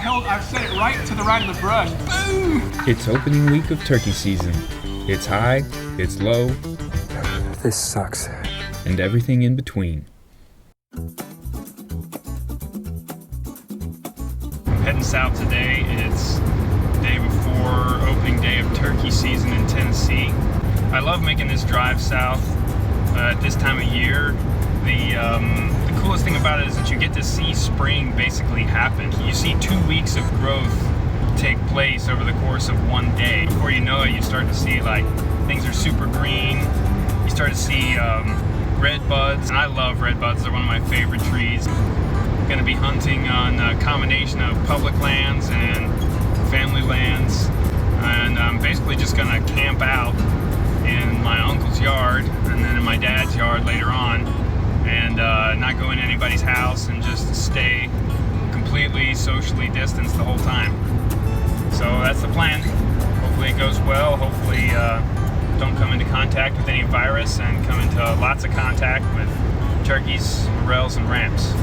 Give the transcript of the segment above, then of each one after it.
I've set it right to the right of the brush. Boom! It's opening week of turkey season. It's high, it's low, This sucks. and everything in between. I'm heading south today. It's day before opening day of turkey season in Tennessee. I love making this drive south at this time of year. The coolest thing about it is that you get to see spring basically happen. You see 2 weeks of growth take place over the course of one day. Before you know it, you start to see like things are super green. You start to see red buds, and I love red buds. They're one of my favorite trees. I'm going to be hunting on a combination of public lands and family lands, and I'm basically just going to camp out in my uncle's yard and then in my dad's yard later on, and not go in anybody's house and just stay completely socially distanced the whole time. So that's the plan. Hopefully it goes well. Hopefully don't come into contact with any virus and come into lots of contact with turkeys, morels, and ramps.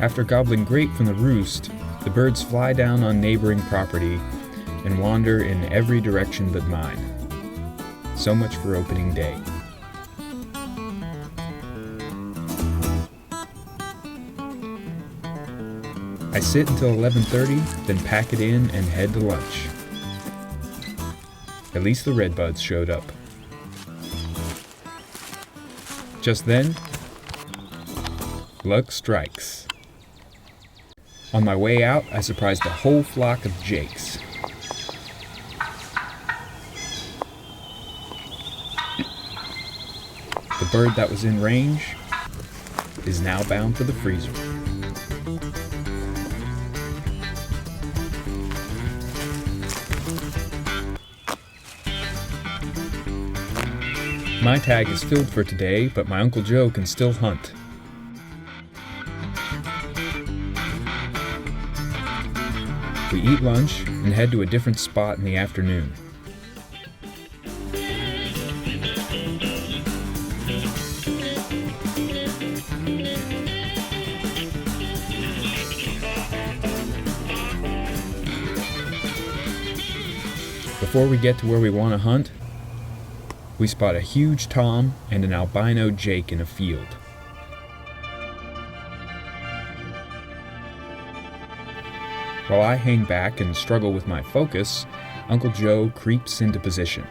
After gobbling grape from the roost, the birds fly down on neighboring property and wander in every direction but mine. So much for opening day. I sit until 11:30, then pack it in and head to lunch. At least the redbuds showed up. Just then, luck strikes. On my way out, I surprised a whole flock of jakes. The bird that was in range is now bound for the freezer. My tag is filled for today, but my Uncle Joe can still hunt. We eat lunch and head to a different spot in the afternoon. Before we get to where we want to hunt, we spot a huge tom and an albino jake in a field. While I hang back and struggle with my focus, Uncle Joe creeps into position.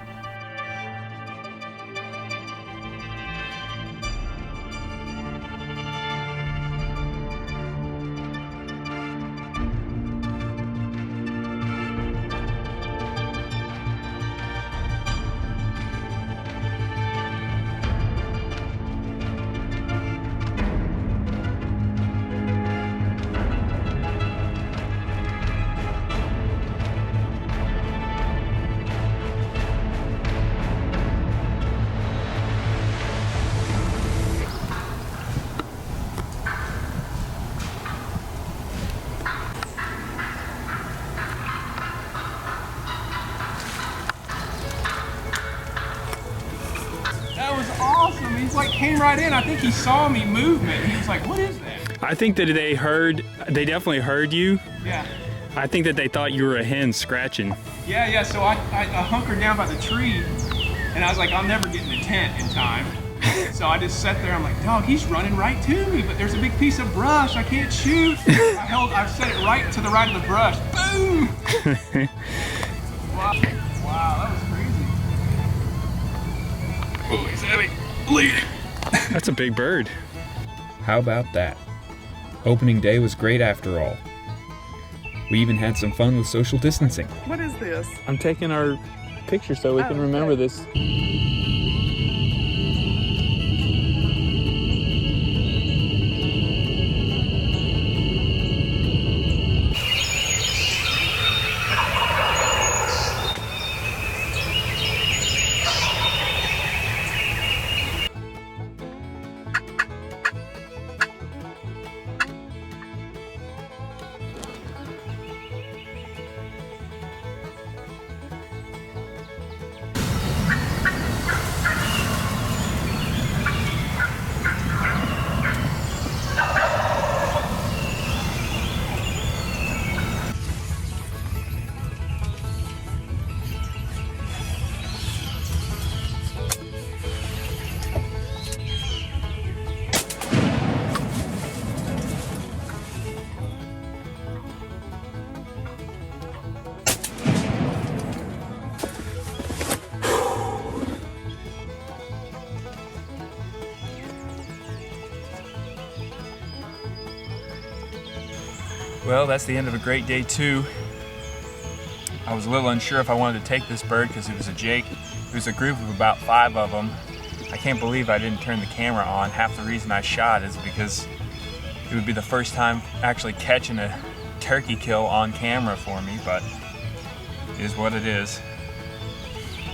Awesome. He's like came right in. I think he saw me movement. He was like, what is that? I think that they definitely heard you. Yeah. I think that they thought you were a hen scratching. Yeah. So I hunkered down by the tree and I was like, I'll never get in the tent in time. So I just sat there. I'm like, dog, he's running right to me, but there's a big piece of brush. I can't shoot. I've set it right to the right of the brush. Boom! Wow, that was crazy. Oh, he's heavy. Bleeding. That's a big bird. How about that? Opening day was great after all. We even had some fun with social distancing. What is this? I'm taking our picture so we can remember this. Well, that's the end of a great day 2. I was a little unsure if I wanted to take this bird because it was a Jake. It was a group of about 5 of them. I can't believe I didn't turn the camera on. Half the reason I shot is because it would be the first time actually catching a turkey kill on camera for me, but it is what it is.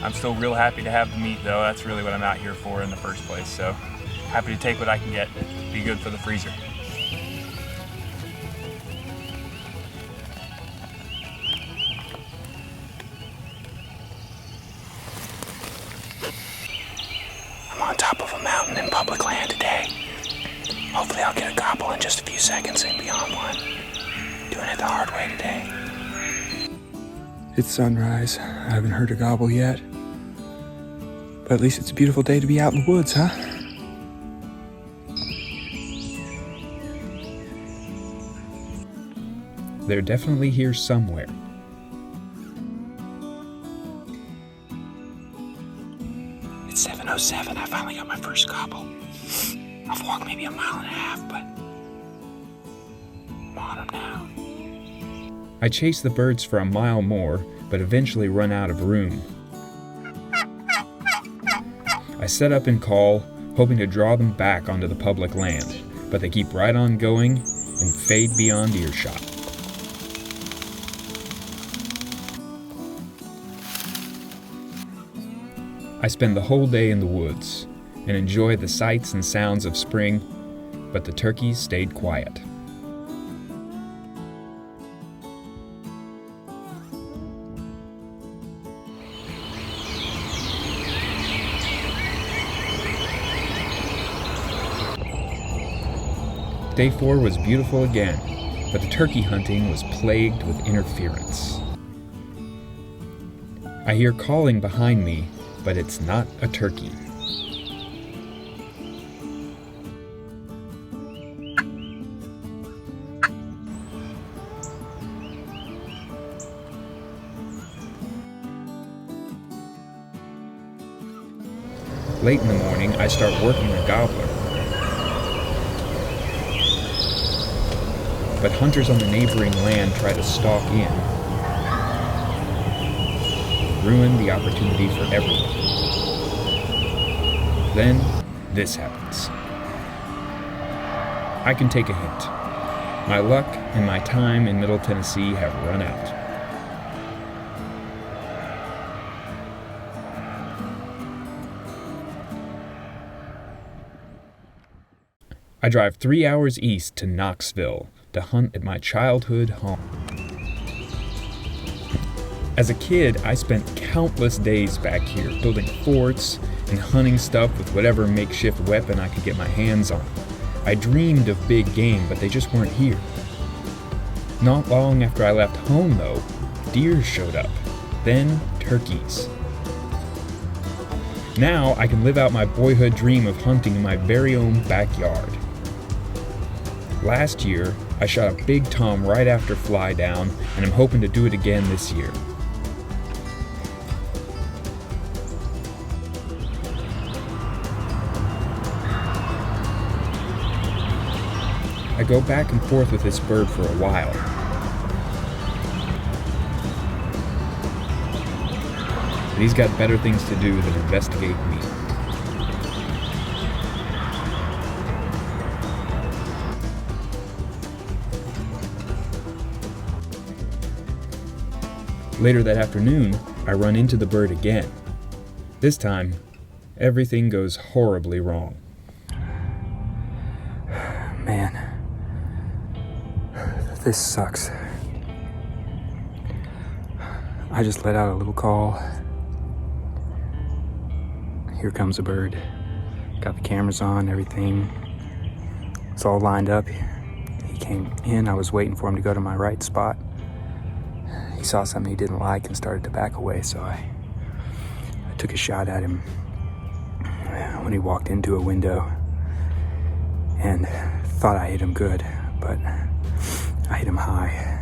I'm still real happy to have the meat though. That's really what I'm out here for in the first place. So happy to take what I can get. Be good for the freezer. I'm on top of a mountain in public land today. Hopefully I'll get a gobble in just a few seconds and be on one. Doing it the hard way today. It's sunrise. I haven't heard a gobble yet. But at least it's a beautiful day to be out in the woods, huh? They're definitely here somewhere. It's 7:07. I finally got my first gobble. I've walked maybe a mile and a half, but I'm on them now. I chase the birds for a mile more, but eventually run out of room. I set up and call, hoping to draw them back onto the public land, but they keep right on going and fade beyond earshot. I spend the whole day in the woods and enjoy the sights and sounds of spring, but the turkeys stayed quiet. Day 4 was beautiful again, but the turkey hunting was plagued with interference. I hear calling behind me, but it's not a turkey. Late in the morning, I start working a gobbler. But hunters on the neighboring land try to stalk in. Ruin the opportunity for everyone. Then, this happens. I can take a hint. My luck and my time in Middle Tennessee have run out. I drive 3 hours east to Knoxville to hunt at my childhood home. As a kid, I spent countless days back here building forts and hunting stuff with whatever makeshift weapon I could get my hands on. I dreamed of big game, but they just weren't here. Not long after I left home, though, deer showed up, then turkeys. Now I can live out my boyhood dream of hunting in my very own backyard. Last year, I shot a big tom right after fly down, and I'm hoping to do it again this year. I go back and forth with this bird for a while. But he's got better things to do than investigate me. Later that afternoon, I run into the bird again. This time, everything goes horribly wrong. Man, this sucks. I just let out a little call. Here comes a bird. Got the cameras on, everything. It's all lined up. He came in, I was waiting for him to go to my right spot. He saw something he didn't like and started to back away, so I took a shot at him when he walked into a window and thought I hit him good, but I hit him high.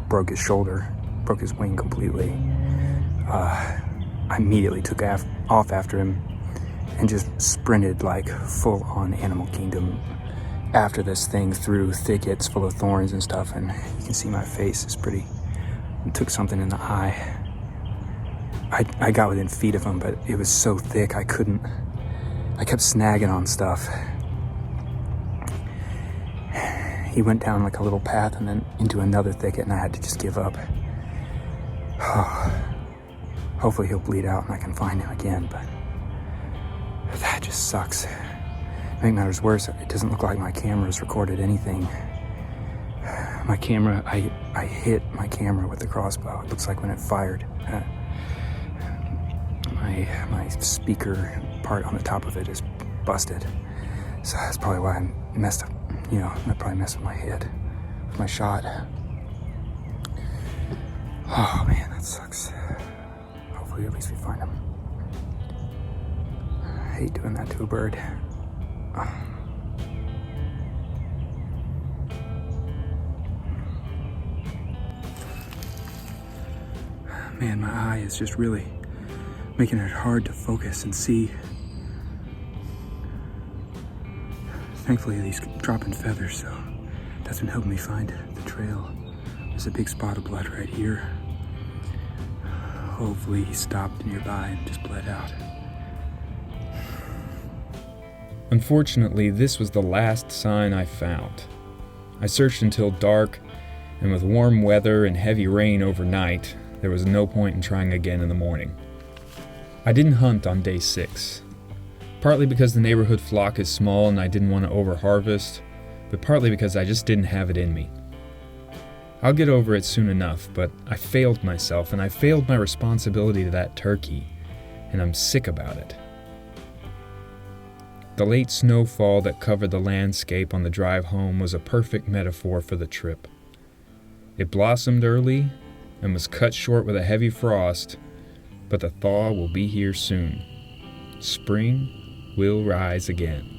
Broke his shoulder, broke his wing completely. I immediately took off after him and just sprinted like full on Animal Kingdom after this thing through thickets full of thorns and stuff, and you can see my face is pretty, it took something in the eye. I got within feet of him, but it was so thick I kept snagging on stuff. He went down like a little path and then into another thicket, and I had to just give up. Hopefully he'll bleed out and I can find him again, but that just sucks. To make matters worse, it doesn't look like my camera's recorded anything. My camera, I hit my camera with the crossbow. It looks like when it fired. My speaker part on the top of it is busted. So that's probably why I messed up, I probably messed with my head, with my shot. Oh man, that sucks. Hopefully at least we find him. I hate doing that to a bird. Man, my eye is just really making it hard to focus and see. Thankfully, these dropping feathers, so that's been helping me find the trail. There's a big spot of blood right here. Hopefully he stopped nearby and just bled out. Unfortunately, this was the last sign I found. I searched until dark, and with warm weather and heavy rain overnight, there was no point in trying again in the morning. I didn't hunt on day 6, partly because the neighborhood flock is small and I didn't want to overharvest, but partly because I just didn't have it in me. I'll get over it soon enough, but I failed myself and I failed my responsibility to that turkey, and I'm sick about it. The late snowfall that covered the landscape on the drive home was a perfect metaphor for the trip. It blossomed early and was cut short with a heavy frost, but the thaw will be here soon. Spring will rise again.